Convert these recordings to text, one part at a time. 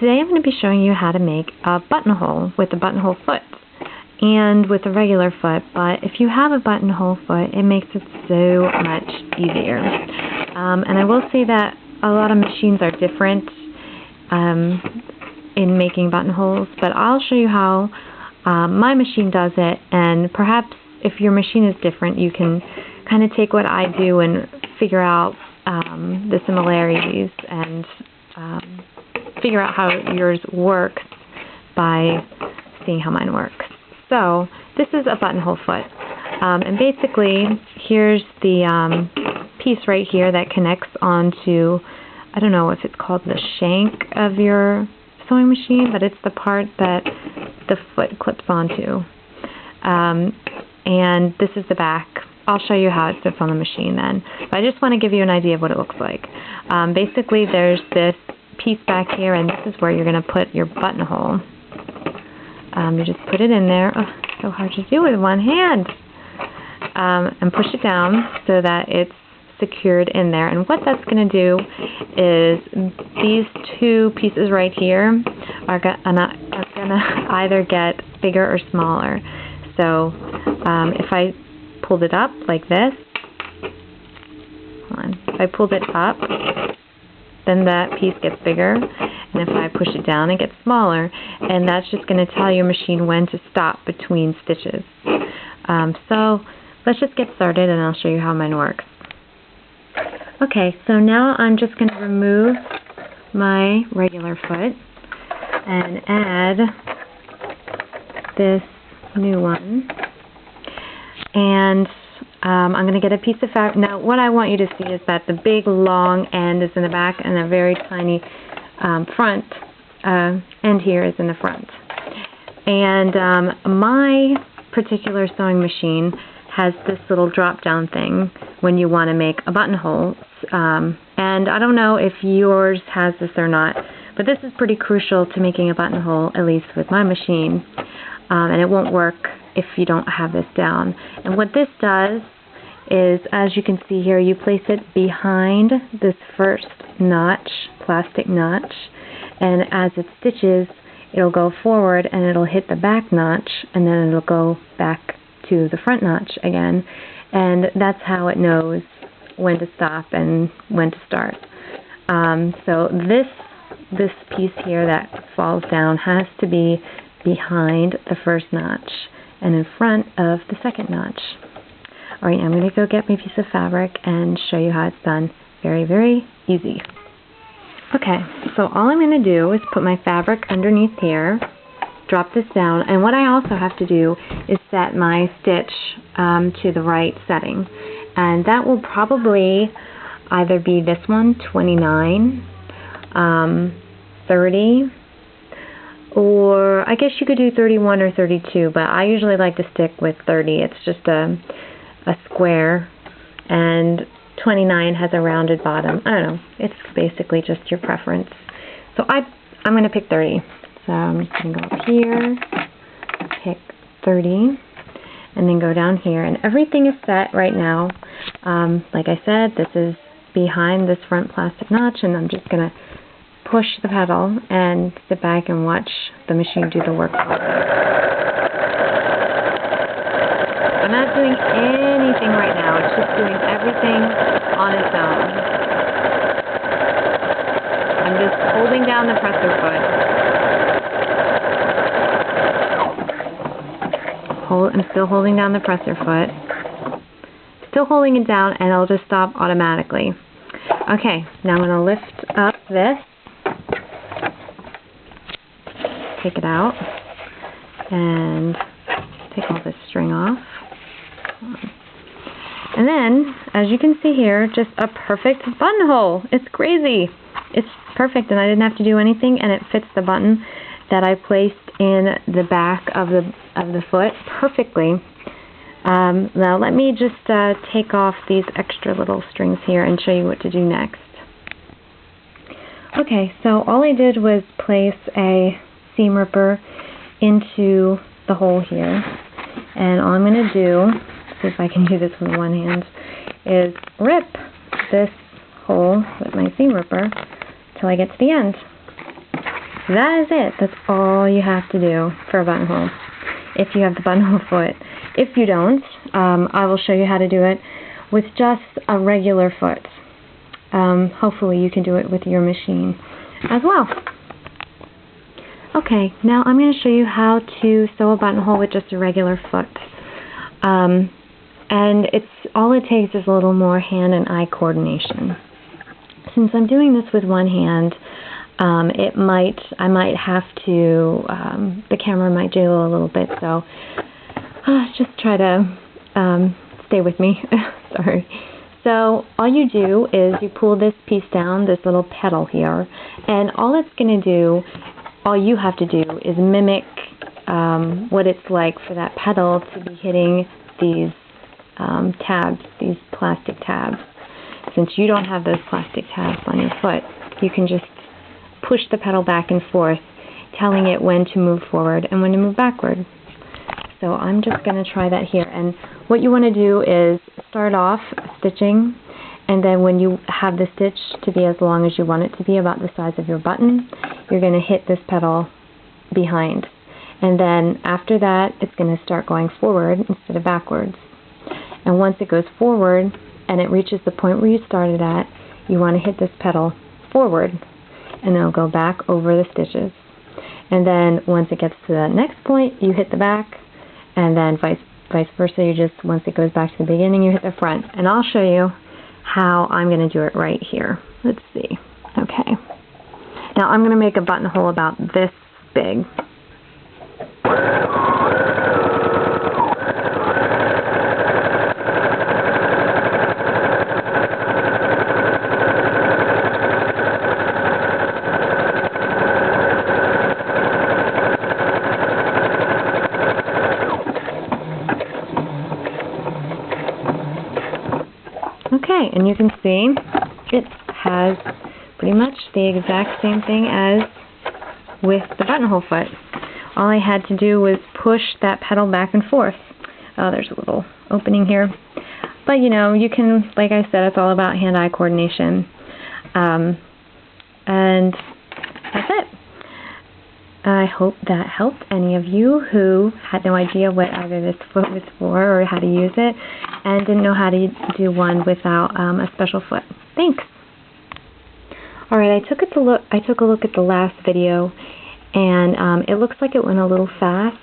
today I'm going to be showing you how to make a buttonhole with a buttonhole foot and with a regular foot, but if you have a buttonhole foot, it makes it so much easier. And I will say that a lot of machines are different in making buttonholes, but I'll show you how my machine does it, and perhaps if your machine is different, you can kind of take what I do and figure out the similarities and figure out how yours works by seeing how mine works. So this is a buttonhole foot, and basically here's the piece right here that connects onto, I don't know if it's called the shank of your sewing machine, but it's the part that the foot clips onto. And this is the back. I'll show you how it sits on the machine then. But I just want to give you an idea of what it looks like. Basically there's this piece back here, and this is where you're going to put your buttonhole. You just put it in there. Oh, so hard to do with one hand. And push it down so that it's secured in there. And what that's going to do is these two pieces right here are going to either get bigger or smaller. So if I pulled it up like this, hold on, if I pulled it up, then that piece gets bigger, and if I push it down, it gets smaller, and that's just going to tell your machine when to stop between stitches. So let's just get started, and I'll show you how mine works. Okay, so now I'm just going to remove my regular foot and add this new one, and I'm going to get a piece of fabric. Now what I want you to see is that the big long end is in the back and a very tiny front end here is in the front. And my particular sewing machine has this little drop down thing when you want to make a buttonhole, and I don't know if yours has this or not, but this is pretty crucial to making a buttonhole, at least with my machine, and it won't work if you don't have this down. And what this does is, as you can see here, you place it behind this first notch, plastic notch, and as it stitches, it'll go forward and it'll hit the back notch, and then it'll go back to the front notch again, and that's how it knows when to stop and when to start. So this piece here that falls down has to be behind the first notch and in front of the second notch. Alright, I'm going to go get my piece of fabric and show you how it's done. Very, very easy. Okay, so all I'm going to do is put my fabric underneath here, drop this down, and what I also have to do is set my stitch to the right setting. And that will probably either be this one, 29, 30, or I guess you could do 31 or 32, but I usually like to stick with 30. It's just a square, and 29 has a rounded bottom. I don't know. It's basically just your preference. So I'm going to pick 30. So I'm just going to go up here, pick 30, and then go down here. And everything is set right now. Like I said, this is behind this front plastic notch, and I'm just going to push the pedal and sit back and watch the machine do the work. I'm not doing anything right now. It's just doing everything on its own. I'm just holding down the presser foot. I'm still holding down the presser foot. Still holding it down, and it'll just stop automatically. Okay, now I'm going to lift up this, take it out, and take all this string off. And then, as you can see here, just a perfect buttonhole. It's crazy. It's perfect, and I didn't have to do anything, and it fits the button that I placed in the back of the foot perfectly. Now let me just take off these extra little strings here and show you what to do next. Okay, so all I did was place a seam ripper into the hole here, and all I'm going to do, see if I can do this with one hand, is rip this hole with my seam ripper till I get to the end. So that is it. That's all you have to do for a buttonhole, if you have the buttonhole foot. If you don't, I will show you how to do it with just a regular foot. Hopefully you can do it with your machine as well. Okay, now I'm going to show you how to sew a buttonhole with just a regular foot. And all it takes is a little more hand and eye coordination. Since I'm doing this with one hand, I might have to, the camera might jiggle a little bit, so just try to stay with me. Sorry. So all you do is you pull this piece down, this little pedal here, and all you have to do is mimic what it's like for that pedal to be hitting these tabs, these plastic tabs. Since you don't have those plastic tabs on your foot, you can just push the pedal back and forth, telling it when to move forward and when to move backward. So I'm just going to try that here. And what you want to do is start off stitching, and then when you have the stitch to be as long as you want it to be, about the size of your button, you're going to hit this pedal behind. And then after that, it's going to start going forward instead of backwards. And once it goes forward and it reaches the point where you started at, you want to hit this pedal forward, and it'll go back over the stitches. And then once it gets to that next point, you hit the back, and then vice versa. Once it goes back to the beginning, you hit the front. And I'll show you how I'm going to do it right here. Let's see. Okay. Now I'm going to make a buttonhole about this big. Okay, and you can see it has pretty much the exact same thing as with the buttonhole foot. All I had to do was push that pedal back and forth. Oh, there's a little opening here. But you know, you can, like I said, it's all about hand-eye coordination. And that's it. I hope that helped any of you who had no idea what either this foot was for or how to use it, and didn't know how to do one without a special foot. Thanks. Alright, I took a look at the last video, and it looks like it went a little fast.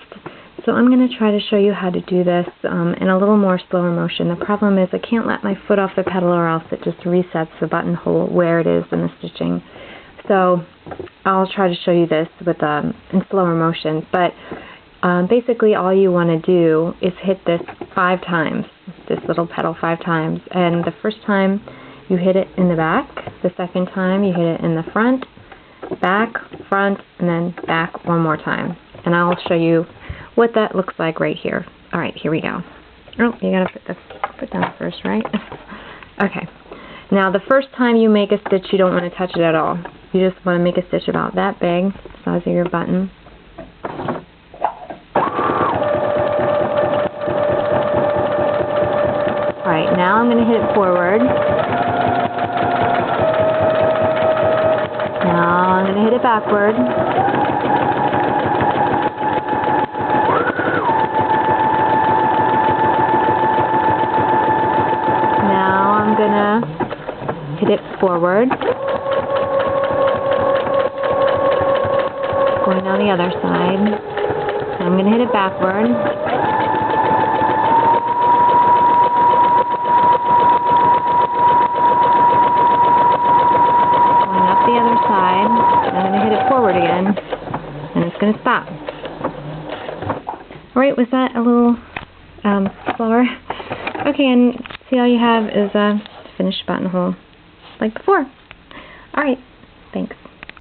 So I'm going to try to show you how to do this in a little more slower motion. The problem is I can't let my foot off the pedal, or else it just resets the buttonhole where it is in the stitching. So I'll try to show you this with in slower motion. But basically all you want to do is hit this 5 times, this little pedal 5 times. And the first time you hit it in the back, the second time you hit it in the front, back, front, and then back one more time. And I'll show you what that looks like right here. Alright, here we go. Oh, you gotta put the foot down first, right? Okay. Now the first time you make a stitch, you don't want to touch it at all. You just want to make a stitch about that big, the size of your button. Alright, now I'm going to hit it forward. Now I'm going to hit it backward. Now I'm going to hit it forward. Going down the other side. And I'm going to hit it backward. Going up the other side. And I'm going to hit it forward again. And it's going to stop. Alright, was that a little slower? Okay, and see, all you have is a finished buttonhole like before. Alright, thanks.